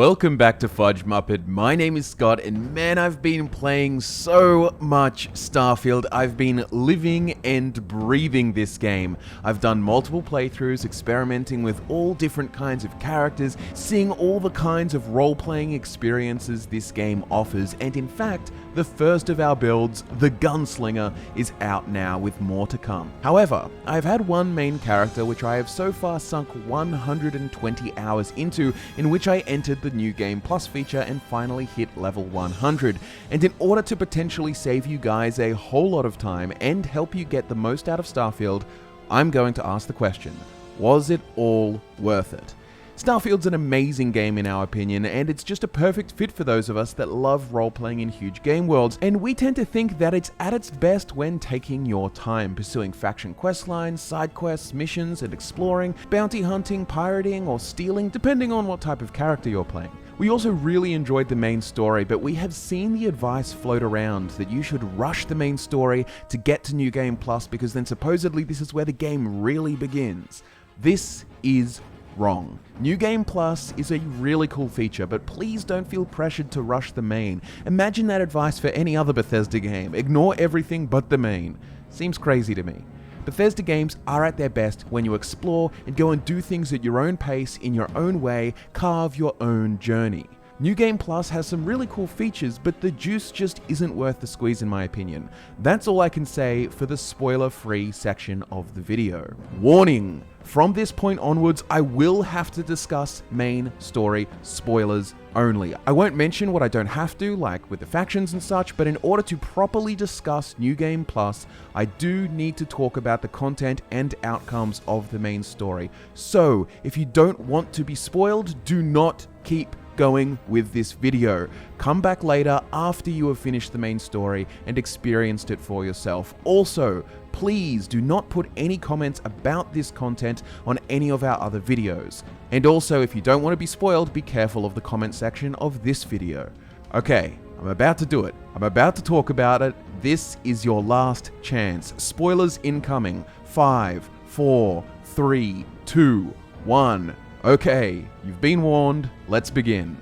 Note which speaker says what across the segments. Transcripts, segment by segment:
Speaker 1: Welcome back to Fudge Muppet. My name is Scott, and man, I've been playing so much Starfield. I've been living and breathing this game. I've done multiple playthroughs, experimenting with all different kinds of characters, seeing all the kinds of role-playing experiences this game offers, and in fact, the first of our builds, the Gunslinger, is out now with more to come. However, I've had one main character which I have so far sunk 120 hours into, in which I entered the New Game Plus feature and finally hit level 100. And in order to potentially save you guys a whole lot of time and help you get the most out of Starfield, I'm going to ask the question, was it all worth it? Starfield's an amazing game in our opinion, and it's just a perfect fit for those of us that love role-playing in huge game worlds, and we tend to think that it's at its best when taking your time, pursuing faction questlines, side quests, missions, and exploring, bounty hunting, pirating, or stealing, depending on what type of character you're playing. We also really enjoyed the main story, but we have seen the advice float around that you should rush the main story to get to New Game Plus because then supposedly this is where the game really begins. This is wrong. New Game Plus is a really cool feature, but please don't feel pressured to rush the main. Imagine that advice for any other Bethesda game. Ignore everything but the main. Seems crazy to me. Bethesda games are at their best when you explore and go and do things at your own pace, in your own way, carve your own journey. New Game Plus has some really cool features, but the juice just isn't worth the squeeze in my opinion. That's all I can say for the spoiler-free section of the video. Warning! From this point onwards, I will have to discuss main story spoilers only. I won't mention what I don't have to, like with the factions and such, but in order to properly discuss New Game Plus, I do need to talk about the content and outcomes of the main story. So, if you don't want to be spoiled, do not keep going with this video. Come back later after you have finished the main story and experienced it for yourself. Also, please do not put any comments about this content on any of our other videos. And also, if you don't want to be spoiled, be careful of the comment section of this video. Okay, I'm about to do it. I'm about to talk about it. This is your last chance. Spoilers incoming. 5, 4, 3, 2, 1. Okay, you've been warned, let's begin.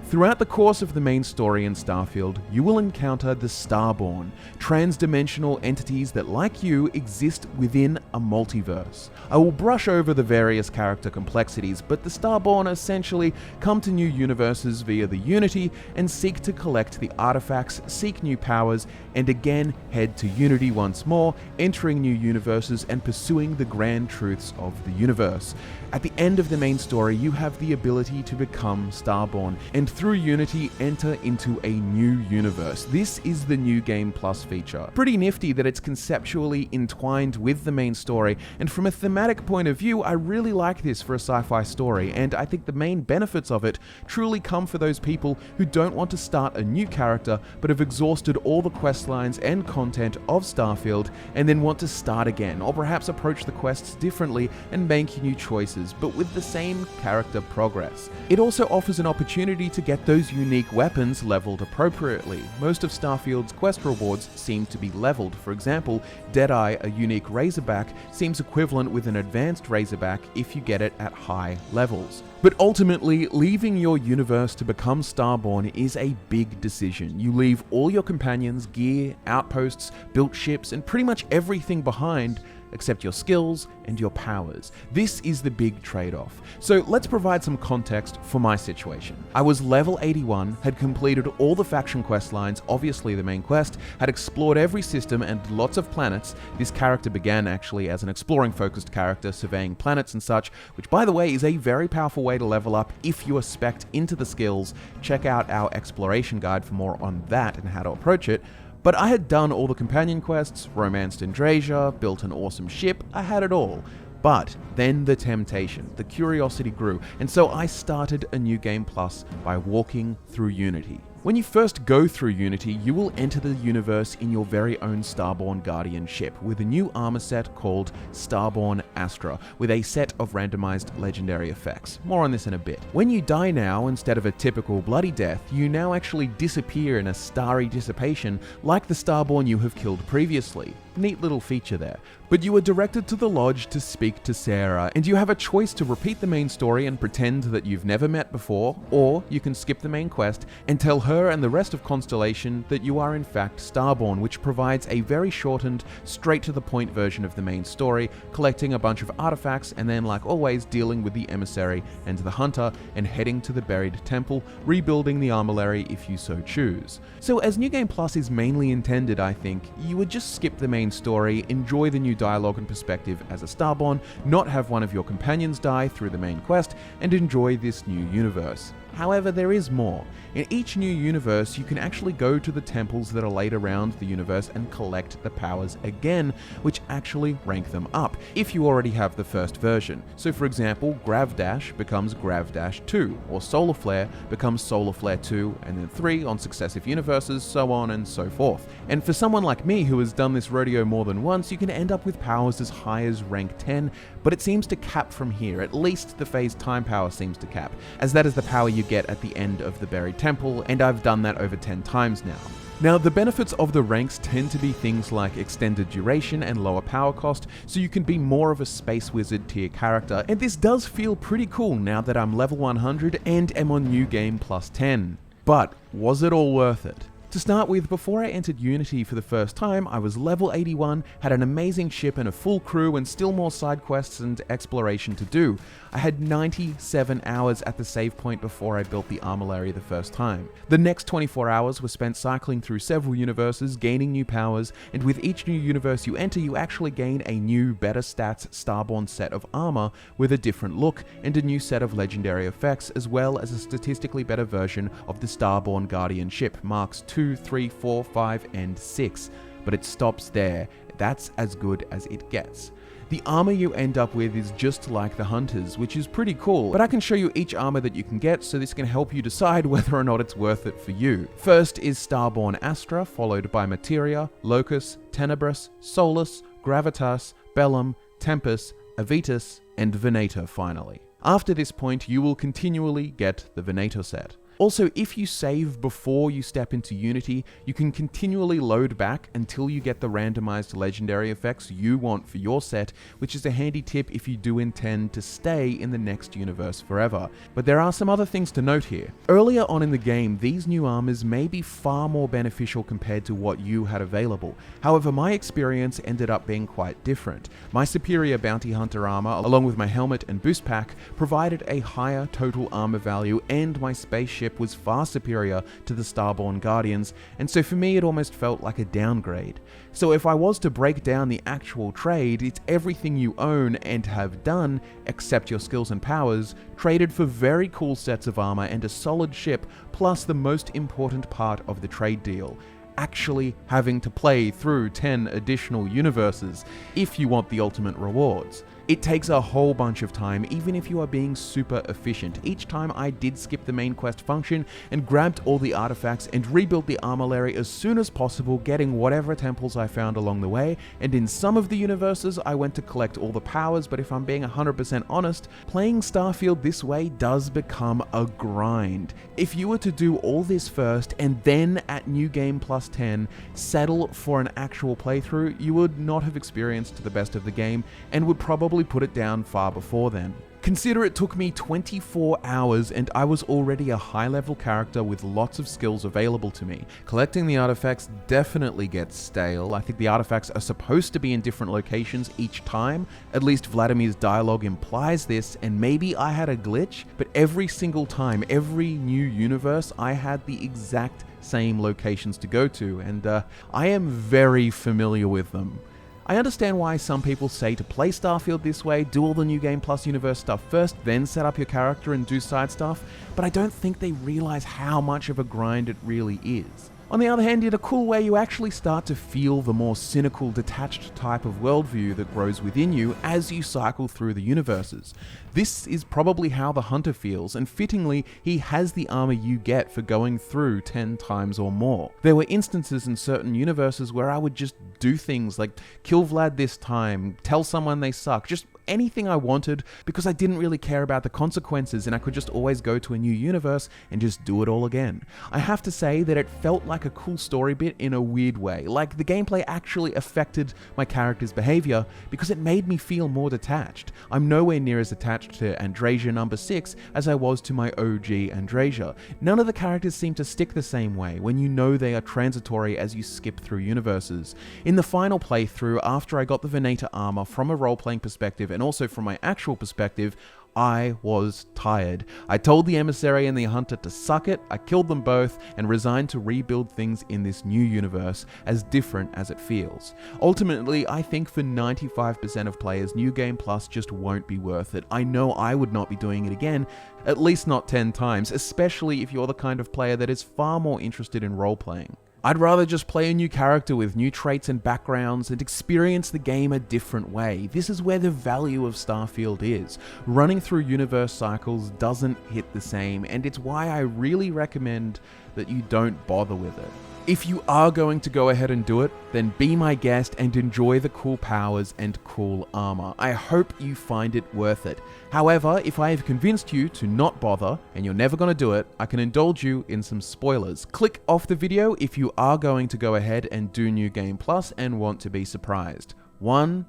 Speaker 1: Throughout the course of the main story in Starfield, you will encounter the Starborn, trans-dimensional entities that, like you, exist within a multiverse. I will brush over the various character complexities, but the Starborn essentially come to new universes via the Unity and seek to collect the artifacts, seek new powers, and again head to Unity once more, entering new universes and pursuing the grand truths of the universe. At the end of the main story, you have the ability to become Starborn, and through Unity, enter into a new universe. This is the New Game Plus feature. Pretty nifty that it's conceptually entwined with the main story, and from a thematic point of view, I really like this for a sci-fi story, and I think the main benefits of it truly come for those people who don't want to start a new character, but have exhausted all the quest lines and content of Starfield, and then want to start again, or perhaps approach the quests differently and make new choices, but with the same character progress. It also offers an opportunity to get those unique weapons leveled appropriately. Most of Starfield's quest rewards seem to be leveled. For example, Deadeye, a unique Razorback, seems equivalent with an advanced Razorback if you get it at high levels. But ultimately, leaving your universe to become Starborn is a big decision. You leave all your companions, gear, outposts, built ships, and pretty much everything behind except your skills and your powers. This is the big trade-off. So let's provide some context for my situation. I was level 81, had completed all the faction quest lines, obviously the main quest, had explored every system and lots of planets. This character began actually as an exploring-focused character, surveying planets and such, which by the way is a very powerful way to level up if you are spec'd into the skills. Check out our exploration guide for more on that and how to approach it. But I had done all the companion quests, romanced Andrasia, built an awesome ship, I had it all. But then the temptation, the curiosity grew, and so I started a New Game Plus by walking through Unity. When you first go through Unity, you will enter the universe in your very own Starborn Guardian ship with a new armor set called Starborn Astra, with a set of randomized legendary effects. More on this in a bit. When you die now, instead of a typical bloody death, you now actually disappear in a starry dissipation like the Starborn you have killed previously. Neat little feature there. But you are directed to the lodge to speak to Sarah, and you have a choice to repeat the main story and pretend that you've never met before, or you can skip the main quest and tell her and the rest of Constellation that you are in fact Starborn, which provides a very shortened, straight to the point version of the main story, collecting a bunch of artifacts and then, like always, dealing with the emissary and the hunter and heading to the buried temple, rebuilding the armillary if you so choose. So as New Game Plus is mainly intended, I think, you would just skip the main story, enjoy the new dialogue and perspective as a Starborn, not have one of your companions die through the main quest, and enjoy this new universe. However, there is more. In each new universe, you can actually go to the temples that are laid around the universe and collect the powers again, which actually rank them up, if you already have the first version. So for example, Grav Dash becomes Grav Dash 2, or Solar Flare becomes Solar Flare 2, and then 3 on successive universes, so on and so forth. And for someone like me who has done this rodeo more than once, you can end up with powers as high as rank 10, but it seems to cap from here. At least the phase time power seems to cap, as that is the power you get at the end of the buried temple, and I've done that over 10 times now. Now, the benefits of the ranks tend to be things like extended duration and lower power cost, so you can be more of a space wizard tier character, and this does feel pretty cool now that I'm level 100 and am on New Game Plus 10. But was it all worth it? To start with, before I entered Unity for the first time, I was level 81, had an amazing ship and a full crew, and still more side quests and exploration to do. I had 97 hours at the save point before I built the armillary the first time. The next 24 hours were spent cycling through several universes, gaining new powers, and with each new universe you enter, you actually gain a new, better stats Starborn set of armor with a different look and a new set of legendary effects, as well as a statistically better version of the Starborn Guardian ship, Marks 2, 3, 4, 5, and 6. But it stops there. That's as good as it gets. The armor you end up with is just like the Hunters, which is pretty cool, but I can show you each armor that you can get, so this can help you decide whether or not it's worth it for you. First is Starborn Astra, followed by Materia, Locus, Tenebris, Solus, Gravitas, Bellum, Tempest, Avitus, and Venator finally. After this point, you will continually get the Venator set. Also, if you save before you step into Unity, you can continually load back until you get the randomized legendary effects you want for your set, which is a handy tip if you do intend to stay in the next universe forever. But there are some other things to note here. Earlier on in the game, these new armors may be far more beneficial compared to what you had available. However, my experience ended up being quite different. My superior bounty hunter armor, along with my helmet and boost pack, provided a higher total armor value, and my spaceship was far superior to the Starborn Guardians, and so for me it almost felt like a downgrade. So if I was to break down the actual trade, it's everything you own and have done, except your skills and powers, traded for very cool sets of armor and a solid ship, plus the most important part of the trade deal: actually having to play through 10 additional universes if you want the ultimate rewards. It takes a whole bunch of time, even if you are being super efficient. Each time I did skip the main quest function and grabbed all the artifacts and rebuilt the armillary as soon as possible, getting whatever temples I found along the way, and in some of the universes I went to collect all the powers, but if I'm being 100% honest, playing Starfield this way does become a grind. If you were to do all this first and then at New Game Plus 10 settle for an actual playthrough, you would not have experienced the best of the game and would probably put it down far before then. Consider it took me 24 hours and I was already a high-level character with lots of skills available to me. Collecting the artifacts definitely gets stale. I think the artifacts are supposed to be in different locations each time. At least Vladimir's dialogue implies this, and maybe I had a glitch, but every single time, every new universe, I had the exact same locations to go to, and I am very familiar with them. I understand why some people say to play Starfield this way, do all the New Game Plus universe stuff first, then set up your character and do side stuff, but I don't think they realize how much of a grind it really is. On the other hand, in a cool way, you actually start to feel the more cynical, detached type of worldview that grows within you as you cycle through the universes. This is probably how the Hunter feels, and fittingly, he has the armor you get for going through 10 times or more. There were instances in certain universes where I would just do things like kill Vlad this time, tell someone they suck, just anything I wanted because I didn't really care about the consequences and I could just always go to a new universe and just do it all again. I have to say that it felt like a cool story bit in a weird way, like the gameplay actually affected my character's behavior because it made me feel more detached. I'm nowhere near as attached to Andrasia number 6 as I was to my OG Andrasia. None of the characters seem to stick the same way when you know they are transitory as you skip through universes. In the final playthrough, after I got the Venator armor from a role-playing perspective and also from my actual perspective, I was tired. I told the emissary and the hunter to suck it, I killed them both, and resigned to rebuild things in this new universe, as different as it feels. Ultimately, I think for 95% of players, New Game Plus just won't be worth it. I know I would not be doing it again, at least not 10 times, especially if you're the kind of player that is far more interested in role-playing. I'd rather just play a new character with new traits and backgrounds and experience the game a different way. This is where the value of Starfield is. Running through universe cycles doesn't hit the same, and it's why I really recommend that you don't bother with it. If you are going to go ahead and do it, then be my guest and enjoy the cool powers and cool armor. I hope you find it worth it. However, if I have convinced you to not bother, and you're never going to do it, I can indulge you in some spoilers. Click off the video if you are going to go ahead and do New Game Plus and want to be surprised. 1,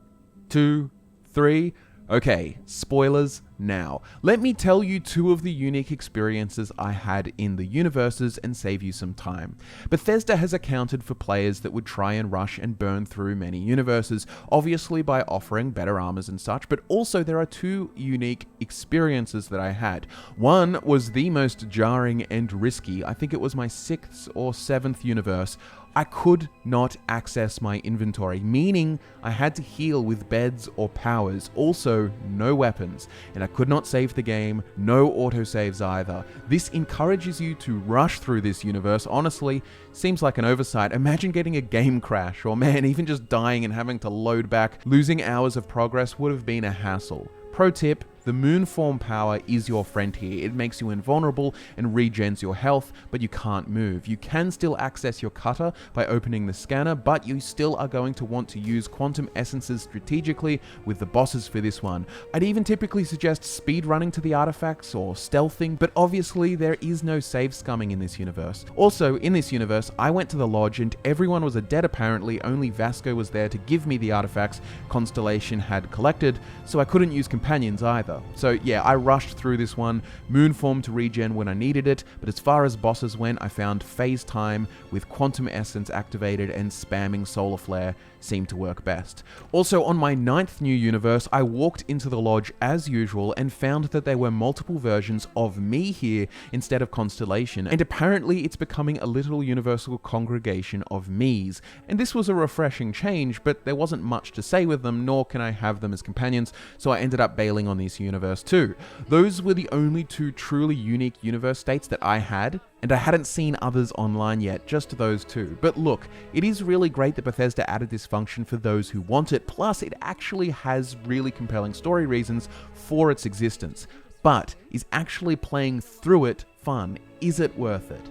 Speaker 1: 2, 3... Okay, spoilers now. Let me tell you 2 of the unique experiences I had in the universes and save you some time. Bethesda has accounted for players that would try and rush and burn through many universes, obviously by offering better armors and such, but also there are 2 unique experiences that I had. One was the most jarring and risky. I think it was my 6th or 7th universe. I could not access my inventory, meaning I had to heal with beds or powers, also no weapons, and I could not save the game, no autosaves either. This encourages you to rush through this universe. Honestly, seems like an oversight. Imagine getting a game crash, or man, even just dying and having to load back. Losing hours of progress would have been a hassle. Pro tip, the Moonform power is your friend here. It makes you invulnerable and regens your health, but you can't move. You can still access your cutter by opening the scanner, but you still are going to want to use quantum essences strategically with the bosses for this one. I'd even typically suggest speed running to the artifacts or stealthing, but obviously there is no save scumming in this universe. Also, in this universe, I went to the lodge and everyone was a dead apparently, only Vasco was there to give me the artifacts Constellation had collected, so I couldn't use companions either. So yeah, I rushed through this one, Moonform to regen when I needed it, but as far as bosses went, I found phase time with quantum essence activated and spamming solar flare seemed to work best. Also, on my 9th new universe, I walked into the lodge as usual and found that there were multiple versions of me here instead of Constellation, and apparently it's becoming a little universal congregation of me's. And this was a refreshing change, but there wasn't much to say with them, nor can I have them as companions, so I ended up bailing on this universe too. Those were the only 2 truly unique universe states that I had, and I hadn't seen others online yet, just those 2. But look, it is really great that Bethesda added this function for those who want it, plus it actually has really compelling story reasons for its existence. But is actually playing through it fun? Is it worth it?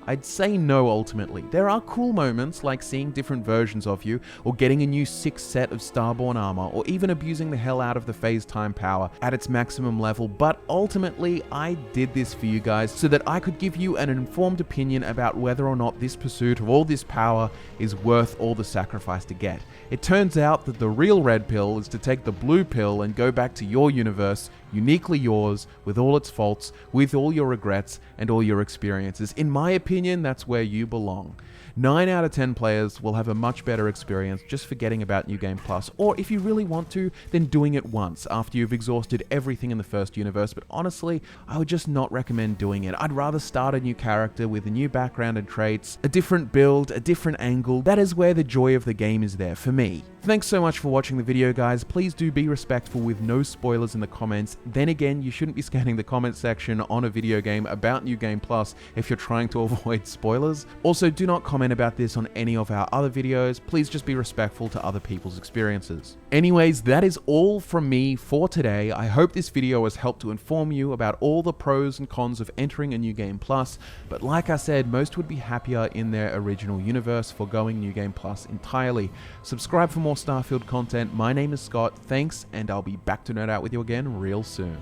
Speaker 1: I'd say no ultimately. There are cool moments like seeing different versions of you, or getting a new 6th set of Starborn armor, or even abusing the hell out of the phase time power at its maximum level, but ultimately I did this for you guys so that I could give you an informed opinion about whether or not this pursuit of all this power is worth all the sacrifice to get. It turns out that the real red pill is to take the blue pill and go back to your universe, uniquely yours, with all its faults, with all your regrets, and all your experiences. In my opinion, that's where you belong. 9 out of 10 players will have a much better experience just forgetting about New Game Plus, or if you really want to, then doing it once after you've exhausted everything in the first universe, but honestly, I would just not recommend doing it. I'd rather start a new character with a new background and traits, a different build, a different angle. That is where the joy of the game is there for me. Thanks so much for watching the video, guys. Please do be respectful with no spoilers in the comments, then again, you shouldn't be scanning the comment section on a video game about New Game Plus if you're trying to avoid spoilers. Also, do not comment about this on any of our other videos. Please just be respectful to other people's experiences. Anyways, that is all from me for today. I hope this video has helped to inform you about all the pros and cons of entering a New Game Plus, but like I said, most would be happier in their original universe foregoing New Game Plus entirely. Subscribe for more Starfield content. My name is Scott. Thanks, and I'll be back to nerd out with you again real soon.